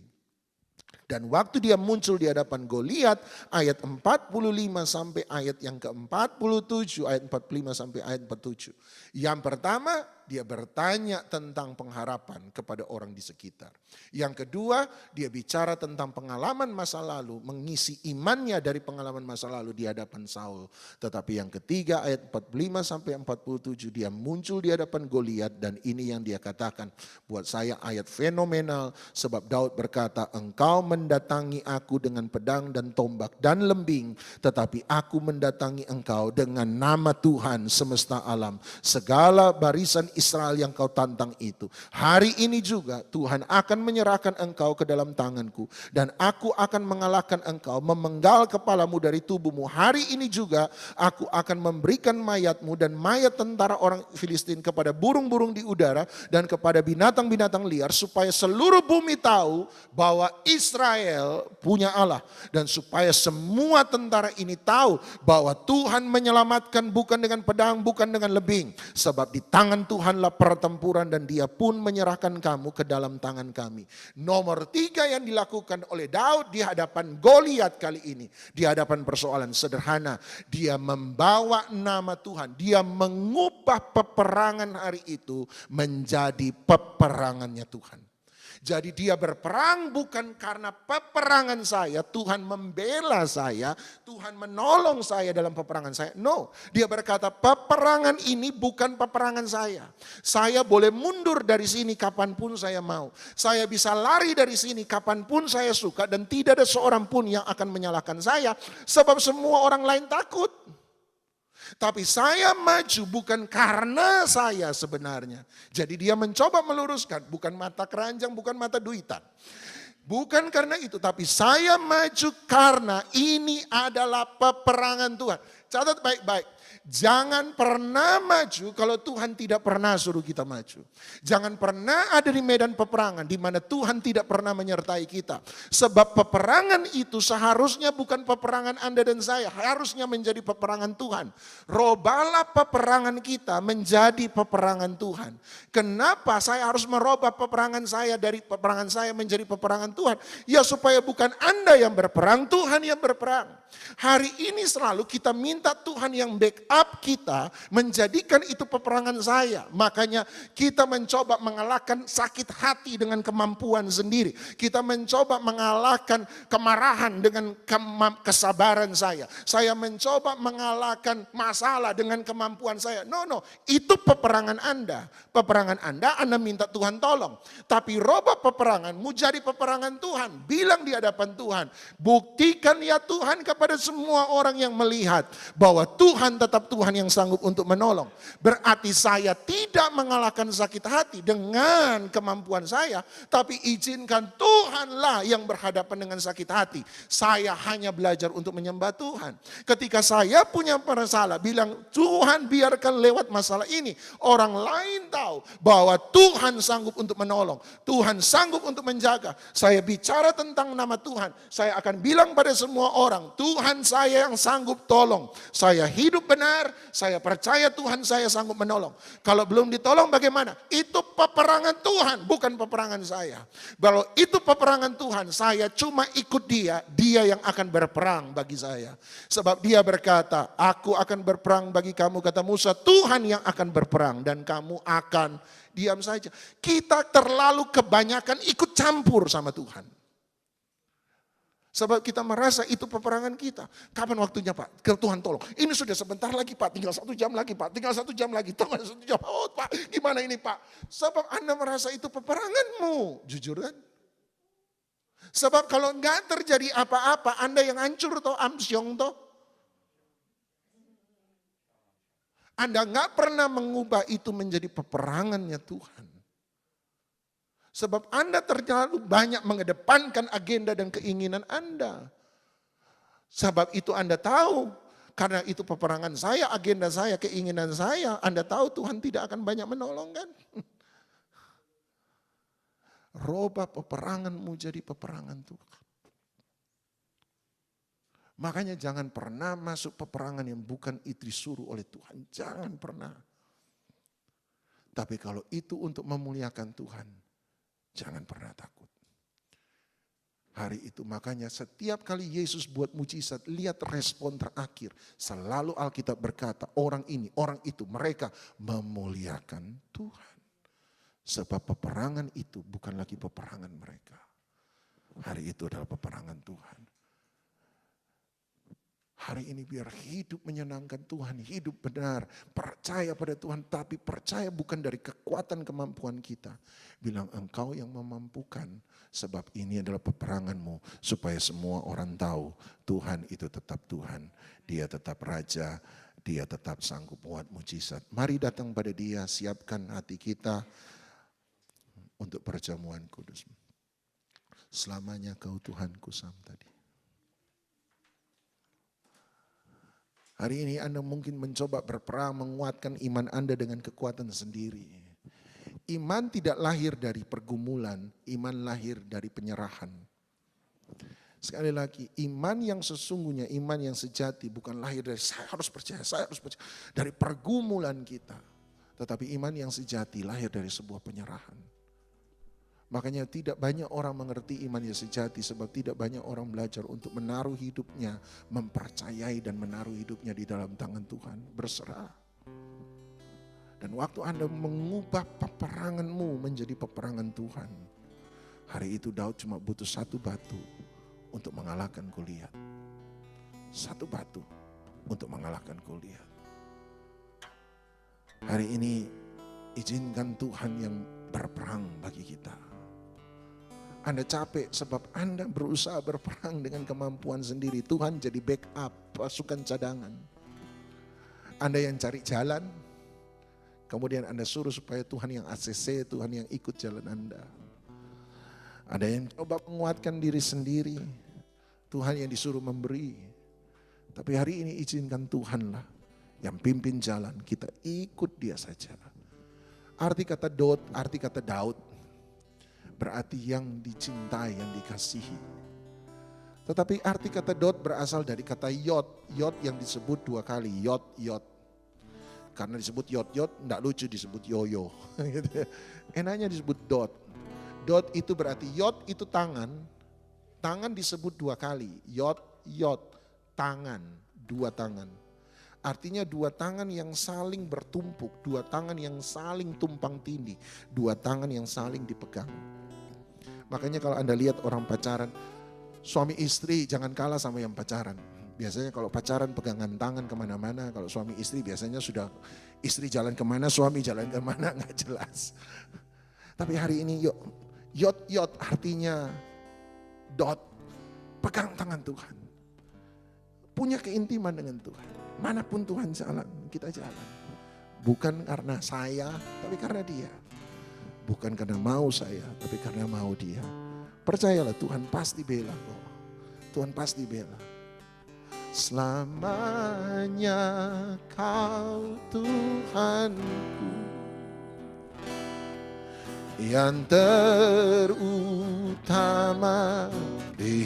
Dan waktu dia muncul di hadapan Goliat, ayat 45 sampai ayat yang ke-47, ayat 45 sampai ayat 47. Yang pertama, dia bertanya tentang pengharapan kepada orang di sekitar. Yang kedua, dia bicara tentang pengalaman masa lalu, mengisi imannya dari pengalaman masa lalu di hadapan Saul. Tetapi yang ketiga, ayat 45 sampai 47, dia muncul di hadapan Goliat dan ini yang dia katakan. Buat saya ayat fenomenal, sebab Daud berkata, engkau mendatangi aku dengan pedang dan tombak dan lembing, tetapi aku mendatangi engkau dengan nama Tuhan semesta alam. Segala barisan Israel yang kau tantang itu. Hari ini juga Tuhan akan menyerahkan engkau ke dalam tanganku. Dan aku akan mengalahkan engkau, memenggal kepalamu dari tubuhmu. Hari ini juga aku akan memberikan mayatmu dan mayat tentara orang Filistin kepada burung-burung di udara dan kepada binatang-binatang liar. Supaya seluruh bumi tahu bahwa Israel punya Allah. Dan supaya semua tentara ini tahu bahwa Tuhan menyelamatkan bukan dengan pedang, bukan dengan lebing. Sebab di tangan Tuhanlah pertempuran dan dia pun menyerahkan kamu ke dalam tangan kami. Nomor 3 yang dilakukan oleh Daud di hadapan Goliat kali ini. Di hadapan persoalan sederhana. Dia membawa nama Tuhan. Dia mengubah peperangan hari itu menjadi peperangannya Tuhan. Jadi dia berperang bukan karena peperangan saya, Tuhan membela saya, Tuhan menolong saya dalam peperangan saya. No, dia berkata peperangan ini bukan peperangan saya. Saya boleh mundur dari sini kapanpun saya mau. Saya bisa lari dari sini kapanpun saya suka dan tidak ada seorang pun yang akan menyalahkan saya. Sebab semua orang lain takut. Tapi saya maju bukan karena saya sebenarnya. Jadi dia mencoba meluruskan, bukan mata keranjang, bukan mata duitan. Bukan karena itu, tapi saya maju karena ini adalah peperangan Tuhan. Catat baik-baik. Jangan pernah maju kalau Tuhan tidak pernah suruh kita maju. Jangan pernah ada di medan peperangan di mana Tuhan tidak pernah menyertai kita. Sebab peperangan itu seharusnya bukan peperangan Anda dan saya. Harusnya menjadi peperangan Tuhan. Robalah peperangan kita menjadi peperangan Tuhan. Kenapa saya harus merubah peperangan saya dari peperangan saya menjadi peperangan Tuhan? Ya supaya bukan Anda yang berperang, Tuhan yang berperang. Hari ini selalu kita minta Tuhan yang backup kita menjadikan itu peperangan saya. Makanya kita mencoba mengalahkan sakit hati dengan kemampuan sendiri. Kita mencoba mengalahkan kemarahan dengan kesabaran saya. Saya mencoba mengalahkan masalah dengan kemampuan saya. No, itu peperangan Anda. Peperangan Anda minta Tuhan tolong. Tapi robah peperanganmu jadi peperangan Tuhan. Bilang di hadapan Tuhan. Buktikan ya Tuhan kepada semua orang yang melihat bahwa Tuhan tetap Tuhan yang sanggup untuk menolong. Berarti saya tidak mengalahkan sakit hati dengan kemampuan saya, tapi izinkan Tuhanlah yang berhadapan dengan sakit hati. Saya hanya belajar untuk menyembah Tuhan. Ketika saya punya masalah, bilang Tuhan biarkan lewat masalah ini. Orang lain tahu bahwa Tuhan sanggup untuk menolong. Tuhan sanggup untuk menjaga. Saya bicara tentang nama Tuhan. Saya akan bilang pada semua orang, Tuhan saya yang sanggup tolong. Saya hidup benar, saya percaya Tuhan saya sanggup menolong. Kalau belum ditolong bagaimana? Itu peperangan Tuhan, bukan peperangan saya. Kalau itu peperangan Tuhan, saya cuma ikut dia yang akan berperang bagi saya. Sebab dia berkata, aku akan berperang bagi kamu, kata Musa, Tuhan yang akan berperang dan kamu akan diam saja. Kita terlalu kebanyakan ikut campur sama Tuhan. Sebab kita merasa itu peperangan kita. Kapan waktunya Pak? Tuhan tolong. Ini sudah sebentar lagi Pak. Tinggal 1 jam lagi Pak. Tinggal 1 jam lagi. Tinggal 1 jam. Oh Pak gimana ini Pak? Sebab Anda merasa itu peperanganmu. Jujur kan? Sebab kalau enggak terjadi apa-apa. Anda yang hancur toh. Amsyong toh. Anda enggak pernah mengubah itu menjadi peperangannya Tuhan. Sebab Anda terlalu banyak mengedepankan agenda dan keinginan Anda. Sebab itu Anda tahu, karena itu peperangan saya, agenda saya, keinginan saya. Anda tahu Tuhan tidak akan banyak menolong kan? Robah peperanganmu jadi peperangan Tuhan. Makanya jangan pernah masuk peperangan yang bukan itu disuruh oleh Tuhan. Jangan pernah. Tapi kalau itu untuk memuliakan Tuhan, jangan pernah takut. Hari itu makanya setiap kali Yesus buat mujizat, lihat respon terakhir. Selalu Alkitab berkata, orang ini, orang itu, mereka memuliakan Tuhan. Sebab peperangan itu bukan lagi peperangan mereka. Hari itu adalah peperangan Tuhan. Hari ini biar hidup menyenangkan Tuhan, hidup benar, percaya pada Tuhan, tapi percaya bukan dari kekuatan kemampuan kita. Bilang engkau yang memampukan, sebab ini adalah peperanganmu, supaya semua orang tahu Tuhan itu tetap Tuhan, Dia tetap Raja, Dia tetap sanggup buat mujizat. Mari datang pada Dia, siapkan hati kita untuk perjamuan kudus. Selamanya kau Tuhanku, Sam tadi. Hari ini Anda mungkin mencoba berperang menguatkan iman Anda dengan kekuatan sendiri. Iman tidak lahir dari pergumulan, iman lahir dari penyerahan. Sekali lagi, iman yang sesungguhnya, iman yang sejati bukan lahir dari saya harus percaya, dari pergumulan kita. Tetapi iman yang sejati lahir dari sebuah penyerahan. Makanya tidak banyak orang mengerti iman yang sejati sebab tidak banyak orang belajar untuk menaruh hidupnya, mempercayai dan menaruh hidupnya di dalam tangan Tuhan, berserah. Dan waktu Anda mengubah peperanganmu menjadi peperangan Tuhan, hari itu Daud cuma butuh satu batu untuk mengalahkan Goliat. Satu batu untuk mengalahkan Goliat. Hari ini izinkan Tuhan yang berperang bagi kita. Anda capek sebab Anda berusaha berperang dengan kemampuan sendiri. Tuhan jadi backup, pasukan cadangan. Anda yang cari jalan, kemudian Anda suruh supaya Tuhan yang ACC, Tuhan yang ikut jalan Anda. Ada yang coba menguatkan diri sendiri, Tuhan yang disuruh memberi. Tapi hari ini izinkan Tuhanlah yang pimpin jalan, kita ikut Dia saja. Arti kata Daud, berarti yang dicintai, yang dikasihi. Tetapi arti kata Daud berasal dari kata Yod. Yod yang disebut dua kali, Yod. Karena disebut Yod, enggak lucu disebut yoyo. Enaknya disebut Dot. Dot itu berarti Yod itu tangan. Tangan disebut dua kali, Yod, tangan, dua tangan. Artinya dua tangan yang saling bertumpuk, dua tangan yang saling tumpang tindih, dua tangan yang saling dipegang. Makanya kalau Anda lihat orang pacaran, suami istri jangan kalah sama yang pacaran. Biasanya kalau pacaran pegangan tangan kemana-mana, kalau suami istri biasanya sudah istri jalan kemana, suami jalan kemana, nggak jelas. Tapi hari ini yot artinya dot, pegang tangan Tuhan. Punya keintiman dengan Tuhan. Manapun Tuhan jalan, kita jalan. Bukan karena saya, tapi karena Dia. Bukan karena mau saya, tapi karena mau Dia. Percayalah Tuhan pasti bela kok. Tuhan pasti bela. Selamanya Kau Tuhanku, yang terutama di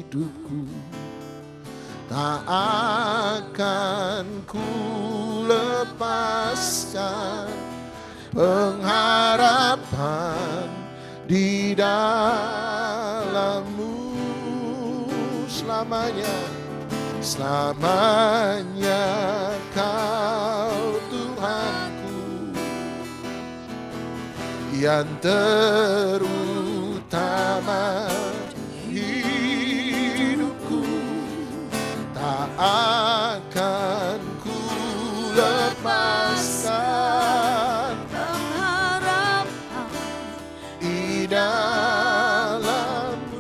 hidupku. Tak akan ku lepaskan pengharapan di dalam-Mu selamanya. Selamanya Kau Tuhanku, yang terutama akan ku lepaskan pengharapan di dalam-Mu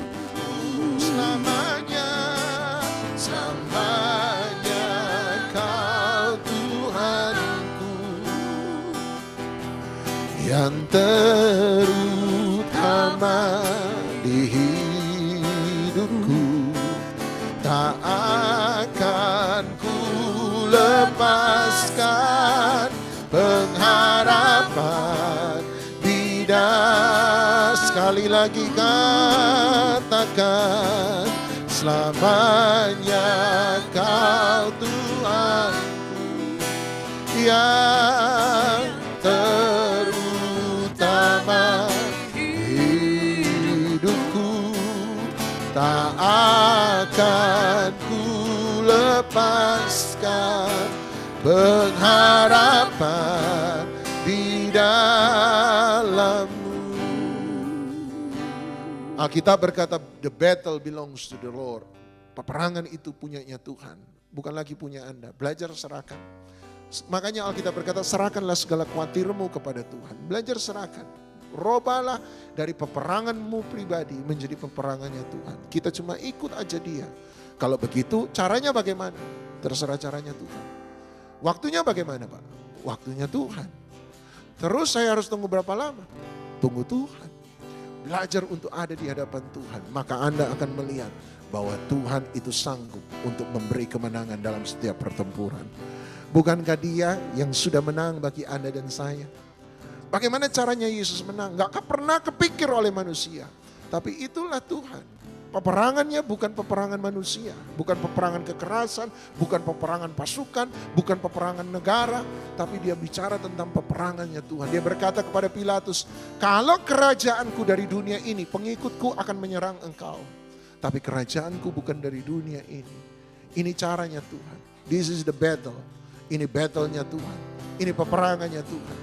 selamanya. Selamanya Kau Tuhanku, yang terutama di hidupku. Tak akan ku lepaskan pengharapan di dalam. Sekali lagi katakan, selamanya Kau Tuhanku, yang terutama hidupku. akan ku lepaskan pengharapan di dalam-Mu. Alkitab berkata, the battle belongs to the Lord. Peperangan itu punyanya Tuhan, bukan lagi punya Anda. Belajar serahkan. Makanya Alkitab berkata, serahkanlah segala khawatirmu kepada Tuhan. Belajar serahkan. Robalah dari peperanganmu pribadi menjadi peperangannya Tuhan. Kita cuma ikut aja Dia. Kalau begitu, caranya bagaimana? Terserah caranya Tuhan. Waktunya bagaimana, Pak? Waktunya Tuhan. Terus saya harus tunggu berapa lama? Tunggu Tuhan. Belajar untuk ada di hadapan Tuhan. Maka Anda akan melihat bahwa Tuhan itu sanggup untuk memberi kemenangan dalam setiap pertempuran. Bukankah Dia yang sudah menang bagi Anda dan saya? Bagaimana caranya Yesus menang? Gak pernah kepikir oleh manusia. Tapi itulah Tuhan. Peperangannya bukan peperangan manusia, bukan peperangan kekerasan, bukan peperangan pasukan, bukan peperangan negara, tapi Dia bicara tentang peperangannya Tuhan. Dia berkata kepada Pilatus, kalau kerajaanku dari dunia ini, pengikutku akan menyerang engkau. Tapi kerajaanku bukan dari dunia ini. Ini caranya Tuhan. This is the battle. Ini battle-nya Tuhan. Ini peperangannya Tuhan.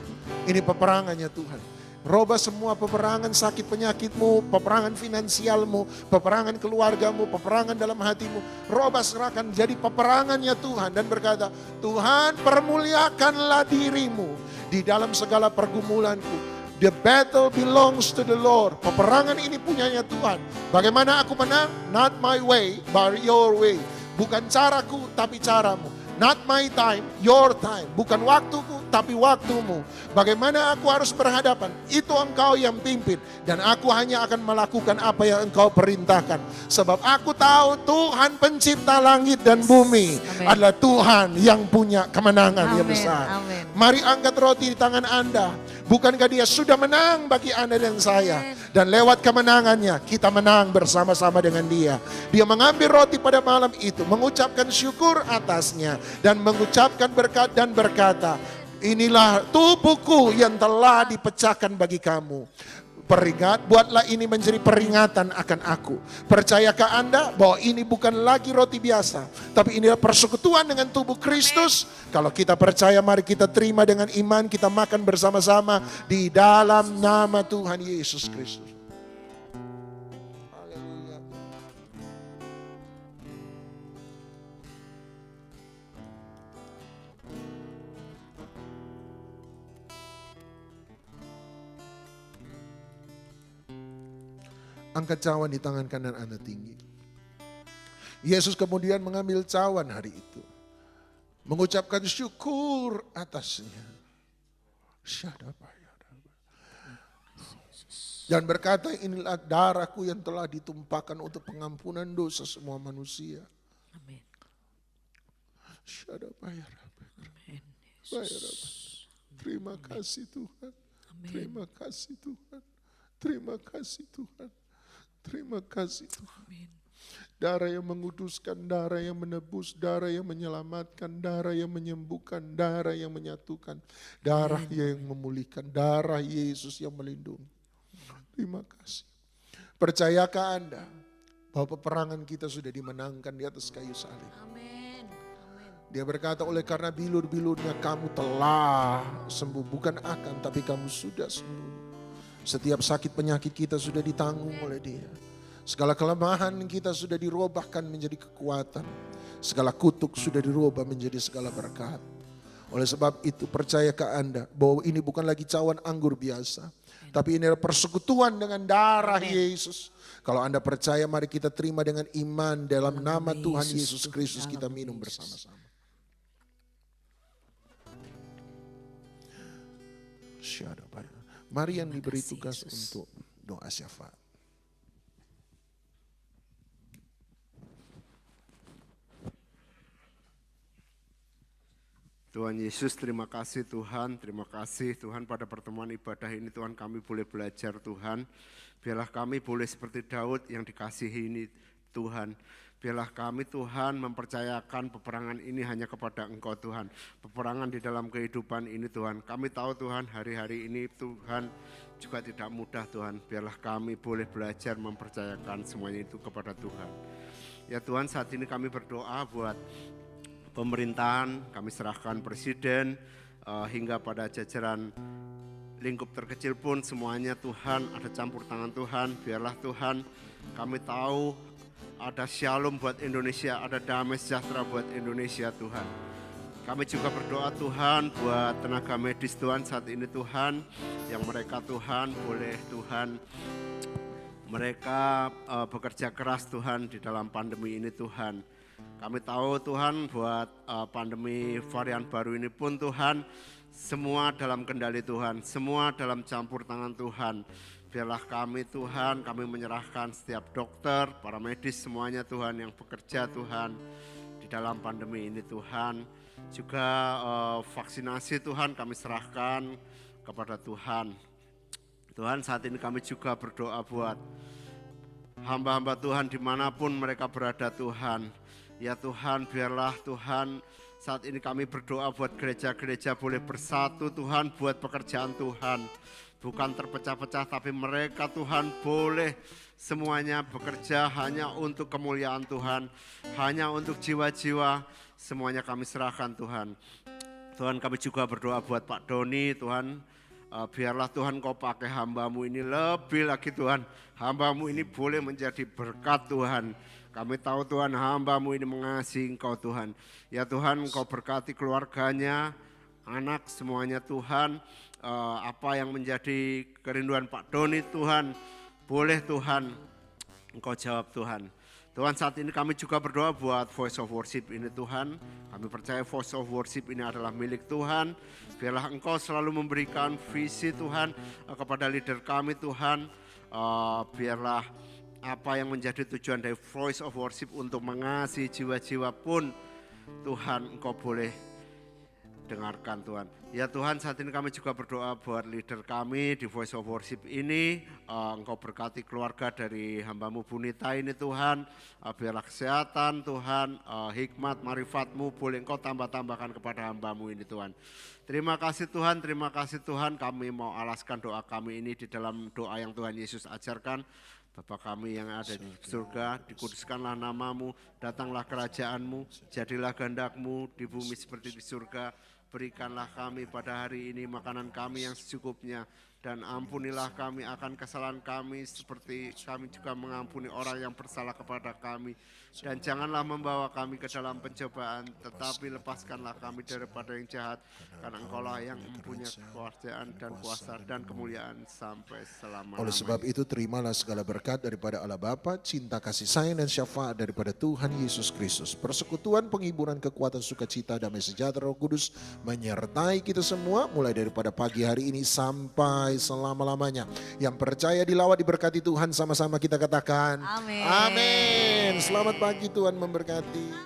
Ini peperangannya Tuhan. Robah semua peperangan sakit penyakitmu, peperangan finansialmu, peperangan keluargamu, peperangan dalam hatimu. Robah serahkan jadi peperangannya Tuhan dan berkata, Tuhan permuliakanlah dirimu di dalam segala pergumulanku. The battle belongs to the Lord. Peperangan ini punyanya Tuhan. Bagaimana aku menang? Not my way, but your way. Bukan caraku, tapi caramu. Not my time, your time. Bukan waktuku, tapi waktumu. Bagaimana aku harus berhadapan? Itu engkau yang pimpin. Dan aku hanya akan melakukan apa yang engkau perintahkan. Sebab aku tahu Tuhan pencipta langit dan bumi. Amen. Adalah Tuhan yang punya kemenangan yang besar. Amen. Mari angkat roti di tangan Anda. Bukankah Dia sudah menang bagi Anda dan saya? Dan lewat kemenangannya kita menang bersama-sama dengan Dia. Dia mengambil roti pada malam itu, mengucapkan syukur atasnya dan mengucapkan berkat dan berkata, inilah tubuhku yang telah dipecahkan bagi kamu. Buatlah ini menjadi peringatan akan aku. Percayakah Anda bahwa ini bukan lagi roti biasa, tapi inilah persekutuan dengan tubuh Kristus? Kalau kita percaya, mari kita terima dengan iman, kita makan bersama-sama di dalam nama Tuhan Yesus Kristus. Angkat cawan di tangan kanan Anda tinggi. Yesus kemudian mengambil cawan hari itu. Mengucapkan syukur atasnya. Dan berkata, inilah darahku yang telah ditumpahkan untuk pengampunan dosa semua manusia. Amin. Terima kasih Tuhan. Terima kasih Tuhan. Terima kasih Tuhan. Terima kasih Tuhan. Darah yang menguduskan, darah yang menebus, darah yang menyelamatkan, darah yang menyembuhkan, darah yang menyatukan, darah yang memulihkan, darah Yesus yang melindungi. Terima kasih. Percayakah Anda bahwa peperangan kita sudah dimenangkan di atas kayu salib? Amin. Dia berkata, oleh karena bilur-bilurnya kamu telah sembuh. Bukan akan, tapi kamu sudah sembuh. Setiap sakit penyakit kita sudah ditanggung oleh Dia. Segala kelemahan kita sudah dirubahkan menjadi kekuatan. Segala kutuk sudah dirubah menjadi segala berkat. Oleh sebab itu percayakah Anda bahwa ini bukan lagi cawan anggur biasa. Tapi ini adalah persekutuan dengan darah Yesus. Kalau Anda percaya, mari kita terima dengan iman dalam nama Tuhan Yesus Kristus, kita minum bersama-sama. Mari yang diberi tugas untuk doa syafaat. Tuhan Yesus, terima kasih Tuhan pada pertemuan ibadah ini Tuhan kami boleh belajar Tuhan. Biarlah kami boleh seperti Daud yang dikasihi ini Tuhan. Biarlah kami Tuhan mempercayakan peperangan ini hanya kepada Engkau Tuhan. Peperangan di dalam kehidupan ini Tuhan. Kami tahu Tuhan hari-hari ini Tuhan juga tidak mudah Tuhan. Biarlah kami boleh belajar mempercayakan semuanya itu kepada Tuhan. Ya Tuhan, saat ini kami berdoa buat pemerintahan, kami serahkan presiden hingga pada jajaran lingkup terkecil pun semuanya Tuhan, ada campur tangan Tuhan. Biarlah Tuhan, kami tahu ada shalom buat Indonesia, ada damai sejahtera buat Indonesia Tuhan. Kami juga berdoa Tuhan buat tenaga medis Tuhan saat ini Tuhan, yang mereka Tuhan boleh Tuhan, mereka bekerja keras Tuhan di dalam pandemi ini Tuhan. Kami tahu Tuhan buat pandemi varian baru ini pun Tuhan, semua dalam kendali Tuhan, semua dalam campur tangan Tuhan. Biarlah kami Tuhan, kami menyerahkan setiap dokter, para medis semuanya Tuhan yang bekerja Tuhan di dalam pandemi ini Tuhan. Juga vaksinasi Tuhan kami serahkan kepada Tuhan. Tuhan, saat ini kami juga berdoa buat hamba-hamba Tuhan dimanapun mereka berada Tuhan. Ya Tuhan, biarlah Tuhan, saat ini kami berdoa buat gereja-gereja boleh bersatu Tuhan buat pekerjaan Tuhan. Bukan terpecah-pecah tapi mereka Tuhan boleh semuanya bekerja hanya untuk kemuliaan Tuhan. Hanya untuk jiwa-jiwa, semuanya kami serahkan Tuhan. Tuhan, kami juga berdoa buat Pak Doni Tuhan. Biarlah Tuhan kau pakai hamba-Mu ini lebih lagi Tuhan. Hamba-Mu ini boleh menjadi berkat Tuhan. Kami tahu Tuhan hamba-Mu ini mengasihi Engkau Tuhan. Ya Tuhan, Engkau berkati keluarganya, anak semuanya Tuhan. Apa yang menjadi kerinduan Pak Doni Tuhan, boleh Tuhan Engkau jawab Tuhan. Tuhan, saat ini kami juga berdoa buat Voice of Worship ini Tuhan. Kami percaya Voice of Worship ini adalah milik Tuhan. Biarlah Engkau selalu memberikan visi Tuhan kepada leader kami Tuhan. Biarlah apa yang menjadi tujuan dari Voice of Worship untuk mengasihi jiwa-jiwa pun Tuhan Engkau boleh dengarkan Tuhan. Ya Tuhan, saat ini kami juga berdoa buat leader kami di Voice of Worship ini. Engkau berkati keluarga dari hamba-Mu Bunita ini Tuhan. Biarlah kesehatan Tuhan, hikmat, marifat-Mu boleh Engkau tambah-tambahkan kepada hamba-Mu ini Tuhan. Terima kasih Tuhan, kami mau alaskan doa kami ini di dalam doa yang Tuhan Yesus ajarkan. Bapa kami yang ada di surga, dikuduskanlah nama-Mu, datanglah kerajaan-Mu, jadilah kehendak-Mu di bumi seperti di surga. Berikanlah kami pada hari ini makanan kami yang secukupnya, dan ampunilah kami akan kesalahan kami seperti kami juga mengampuni orang yang bersalah kepada kami. Dan janganlah membawa kami ke dalam pencobaan, tetapi lepaskanlah kami daripada yang jahat, karena Engkaulah yang mempunyai kekuasaan dan kuasa dan kemuliaan sampai selama-lamanya. Oleh sebab itu terimalah segala berkat daripada Allah Bapa, cinta kasih sayang dan syafaat daripada Tuhan Yesus Kristus. Persekutuan, penghiburan, kekuatan, sukacita, damai sejahtera Roh Kudus menyertai kita semua mulai daripada pagi hari ini sampai selama-lamanya. Yang percaya dilawat diberkati Tuhan, sama-sama kita katakan Amin. Amin. Selamat pagi, Tuhan memberkati.